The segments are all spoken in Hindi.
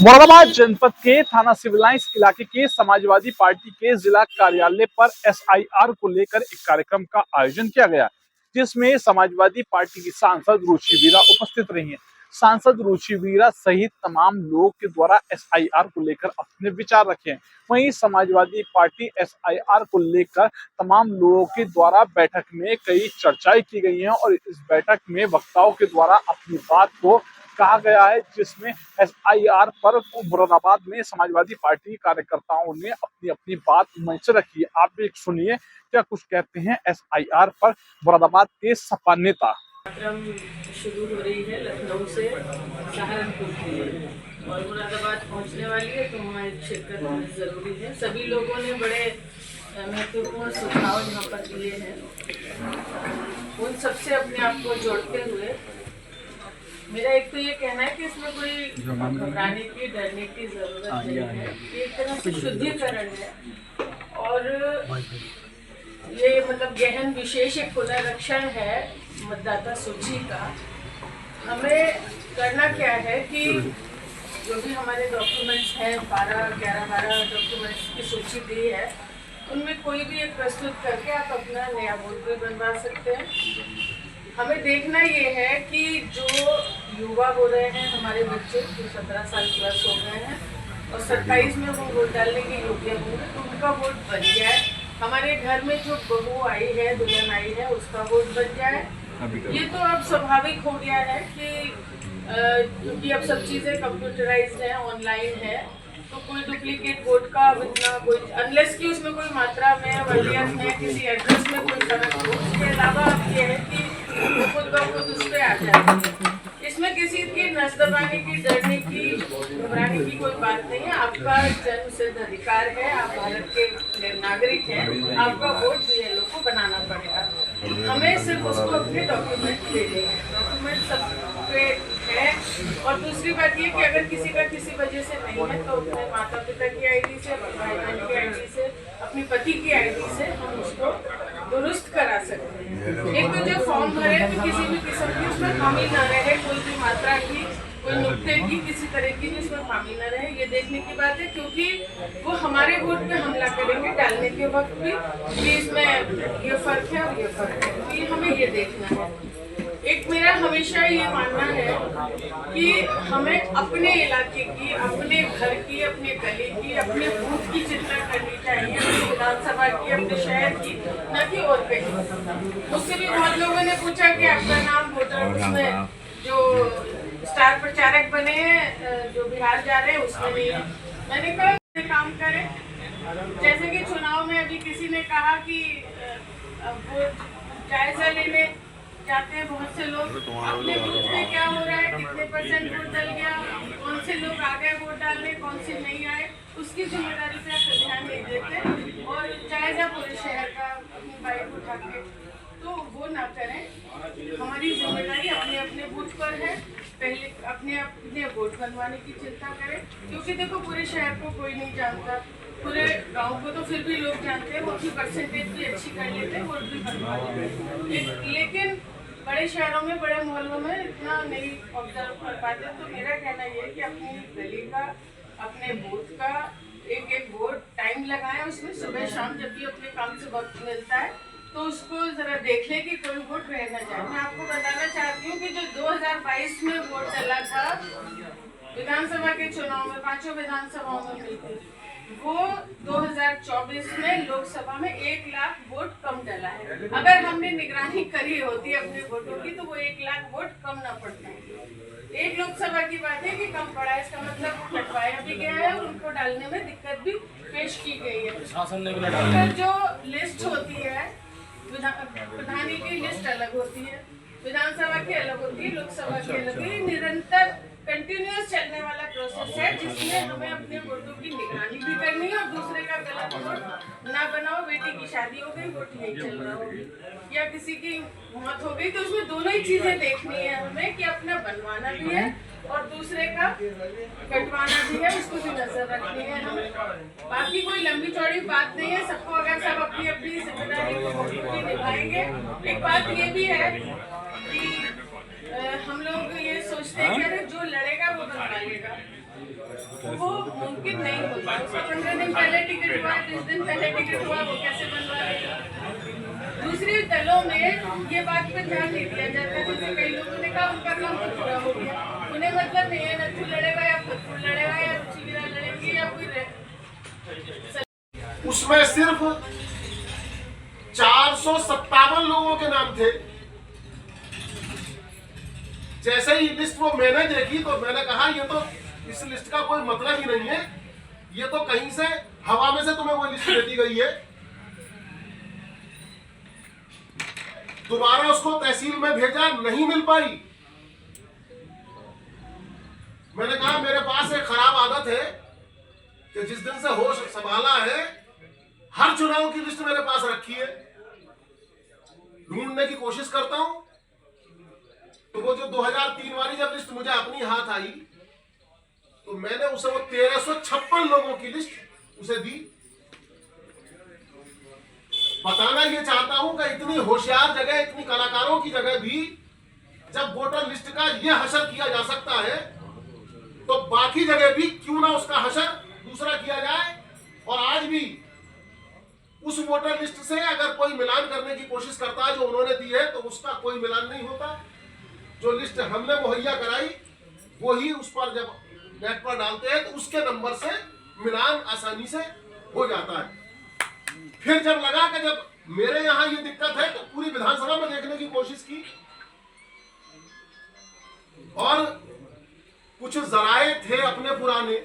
मुरादाबाद जनपद के थाना सिविल लाइंस इलाके के समाजवादी पार्टी के जिला कार्यालय पर एसआईआर को लेकर एक कार्यक्रम का आयोजन किया गया, जिसमें समाजवादी पार्टी की सांसद रुचि वीरा उपस्थित रही हैं। सांसद रुचि वीरा सहित तमाम लोगों के द्वारा एसआईआर को लेकर अपने विचार रखे हैं। वहीं समाजवादी पार्टी एसआईआर को लेकर तमाम लोगों के द्वारा बैठक में कई चर्चाएं की गई हैं और इस बैठक में वक्ताओं के द्वारा अपनी बात को कहा गया है, जिसमें एसआईआर पर मुरादाबाद में समाजवादी पार्टी कार्यकर्ताओं ने अपनी अपनी बात मंच रखी है। आप भी सुनिए क्या कुछ कहते हैं एसआईआर पर मुरादाबाद के सपा नेता। कार्यक्रम शुरू हो रही है लखनऊ से सहारनपुर के लिए और मुरादाबाद पहुंचने वाली है, तो हमारी शिरकत होनी जरूरी है। सभी लोगों ने बड़े महत्वपूर्ण सुझाव यहाँ पर दिए हैं। उन सबसे अपने आप को जोड़ते हुए मेरा एक तो ये कहना है कि इसमें कोई घबराने की डरने की जरूरत नहीं है। ये एक तरह से शुद्धिकरण है और ये मतलब गहन विशेष एक पुनरीक्षण है मतदाता सूची का। हमें करना क्या है कि जो भी हमारे डॉक्यूमेंट्स हैं 12 डॉक्यूमेंट्स की सूची दी है, उनमें कोई भी एक प्रस्तुत करके आप अपना नया वोट भी बनवा सकते हैं। हमें देखना ये है कि जो युवा हो रहे हैं, हमारे बच्चे जो 17 साल प्लस हो गए हैं और 27 में वो वोट डालने के योग्य होंगे, तो उनका वोट बन जाए। हमारे घर में जो बहू आई है, दुल्हन आई है, उसका वोट बन जाए। ये तो अब स्वाभाविक हो गया है कि क्योंकि अब सब चीज़ें कंप्यूटराइज्ड है, ऑनलाइन है, तो कोई डुप्लीकेट वोट का इतना कोई अनलेस कि उसमें कोई मात्रा में वरीयत में किसी एड्रेस में कोई फर्क हो। उसके अलावा अब ये है कि वो खुद ब खुद उस पर आ जाए। इसमें किसी की नस दबाने की, डरने की, घबराने की कोई बात नहीं है। आपका जन्म सिद्ध अधिकार है, आप भारत के नागरिक हैं, आपका वोट बीएलओ को बनाना पड़ेगा। हमें सिर्फ उसको अपने डॉक्यूमेंट देने हैं, डॉक्यूमेंट सब पे है। और दूसरी बात ये कि अगर किसी का किसी वजह से नहीं है, तो अपने माता पिता की आईडी से, अपने भाई बहन की आईडी से, अपने पति की आईडी से हम उसको दुरुस्त करा सकते हैं। एक तो जो फॉर्म भरे तो किसी भी किस्म की उसमें खामी ना रहे, कोई भी मात्रा की, कोई नुक्ते की, किसी तरह की भी उसमें खामी ना रहे, ये देखने की बात है। क्योंकि वो हमारे वोट पे हमला करेंगे डालने के वक्त भी कि इसमें ये फर्क है और ये फर्क है, तो ये हमें ये देखना है। एक मेरा हमेशा ये मानना है कि हमें अपने इलाके की, अपने घर की, अपने गली की, अपने बूथ की चिंता करनी चाहिए, अपनी विधानसभा की, अपने शहर की, न कि और कहीं। मुझसे भी बहुत लोगों ने पूछा कि आपका नाम वोटर उसमें जो स्टार प्रचारक बने हैं, जो बिहार जा रहे हैं, उसमें नहीं है। मैंने कहा काम करें। जैसे कि चुनाव में अभी किसी ने कहा कि वो जायजा लेने जाते हैं बहुत से लोग, अपने बूथ में क्या हो रहा है, कितने % वोट डल गया, कौन से लोग आ गए वोट डालने, कौन से नहीं आए, उसकी जिम्मेदारी पे आप ध्यान नहीं देते और जायजा पूरे शहर का अपनी बाइक उठा के, तो वो ना करें। हमारी जिम्मेदारी अपने अपने बूथ पर है, पहले अपने अपने वोट बनवाने की चिंता करें। क्योंकि देखो पूरे शहर को कोई नहीं जानता, पूरे गांव को तो फिर भी लोग जानते हैं, वो भी परसेंटेज भी अच्छी कर लेते हैं, वोट भी बनवा लेते हैं। लेकिन बड़े शहरों में, बड़े मोहल्लों में इतना नहीं ऑब्जर्व कर पाते। तो मेरा कहना ये है कि अपनी गली का, अपने बूथ का एक एक वोट टाइम लगाएं, उसमें सुबह शाम जब भी अपने काम से वक्त मिलता है तो उसको जरा देख लें कि कोई वोट रह ना जाए। मैं आपको बताना चाहती हूँ कि जो 2022 में वोट डला था विधानसभा के चुनाव में, 5 विधानसभाओं में हुई थी, वो 2024 में लोकसभा में 1 लाख वोट कम डला है। अगर हमने निगरानी करी होती अपने वोटों की तो वो 1 लाख वोट कम ना पड़ता। एक लोकसभा की बात है कि कम पड़ा है, इसका मतलब कटवाया भी गया है और उनको डालने में दिक्कत भी पेश की गई है। तो जो लिस्ट होती है, प्रधानी की लिस्ट अलग होती है, विधानसभा की अलग होती है, लोकसभा की अलग है। निरंतर कंटिन्यूअस चलने वाला प्रोसेस है, जिसमें हमें अपने वोटों की निगरानी भी करनी है और दूसरे का गलत वोट ना बनाओ। बेटी की शादी हो गई, वोट नहीं चल रहा होगी, या किसी की मौत हो गई, तो उसमें दोनों ही चीजें देखनी है हमें कि अपना बनवाना भी है और दूसरे का कटवाना भी है, उसको भी नजर रखनी है हमें। बाकी कोई लंबी चौड़ी बात नहीं है। सबको अगर सब अपनी अपनी जिम्मेदारी को निभाएंगे। एक बात ये भी है कि हम लोग ये सोचते हैं कि अरे जो लड़ेगा वो बनवा लेगा, वो मुमकिन नहीं होता। उसका 15 दिन पहले टिकट हुआ, 10 दिन पहले टिकट हुआ, वो कैसे बनवा देगा। दूसरे दलों में ये बात पर ध्यान नहीं दिया जाता। जैसे कई लोगों ने कहा उनका काम तो पूरा हो गया, उन्हें मतलब नहीं है नथु लड़ेगा या फतपुर लड़ेगा या रुचिवीरा लड़ेंगे या कोई उसमें सिर्फ 457 लोगों के नाम थे। जैसे ही लिस्ट वो मैंने देखी तो मैंने कहा ये तो इस लिस्ट का कोई मतलब ही नहीं है, ये तो कहीं से हवा में से तुम्हें वो लिस्ट दे दी गई है। दोबारा उसको तहसील में भेजा, नहीं मिल पाई। मैंने कहा मेरे पास एक खराब आदत है कि जिस दिन से होश संभाला है हर चुनाव की लिस्ट मेरे पास रखी है, ढूंढने की कोशिश करता हूं। तो वो जो 2003 वाली जब लिस्ट मुझे अपनी हाथ आई तो मैंने उसे वो 1356 लोगों की लिस्ट उसे दी। बताना ये चाहता हूं कि इतनी होशियार जगह, इतनी कलाकारों की जगह भी जब वोटर लिस्ट का ये हशर किया जा सकता है तो बाकी जगह भी क्यों ना उसका हशर दूसरा किया जाए। और आज भी उस वोटर लिस्ट से अगर कोई मिलान करने की कोशिश करता है जो उन्होंने दी है तो उसका कोई मिलान नहीं होता। जो लिस्ट हमने मुहैया कराई वही उस पर जब नेट पर डालते हैं तो उसके नंबर से मिलान आसानी से हो जाता है। फिर जब लगा कि जब मेरे यहां ये दिक्कत है तो पूरी विधानसभा में देखने की कोशिश की और कुछ जराए थे अपने पुराने,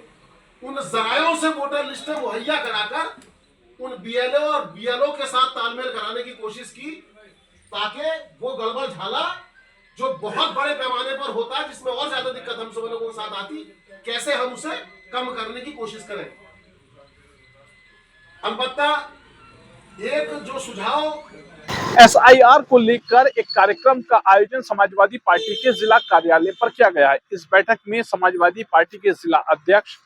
उन जरायों से वोटर लिस्टें मुहैया कराकर उन बीएलओ और बीएलओ के साथ तालमेल कराने की कोशिश की ताकि वो गड़बड़ झाला जो बहुत बड़े पैमाने पर होता है, जिसमें और ज्यादा दिक्कत हम सब लोगों के साथ आती, कैसे हम उसे कम करने की कोशिश करें। अलबत्ता एक जो सुझाव एसआईआर को लेकर एक कार्यक्रम का आयोजन समाजवादी पार्टी के जिला कार्यालय पर किया गया है। इस बैठक में समाजवादी पार्टी के जिला अध्यक्ष,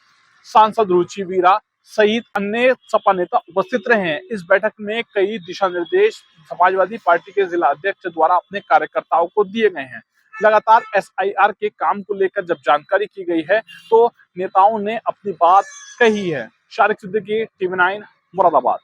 सांसद रुचि वीरा सहित अन्य सपा नेता उपस्थित रहे हैं। इस बैठक में कई दिशा निर्देश समाजवादी पार्टी के जिला अध्यक्ष द्वारा अपने कार्यकर्ताओं को दिए गए हैं। लगातार एसआईआर के काम को लेकर जब जानकारी की गई है तो नेताओं ने अपनी बात कही है। शारिक सिद्दीकी, टीवी 9 मुरादाबाद।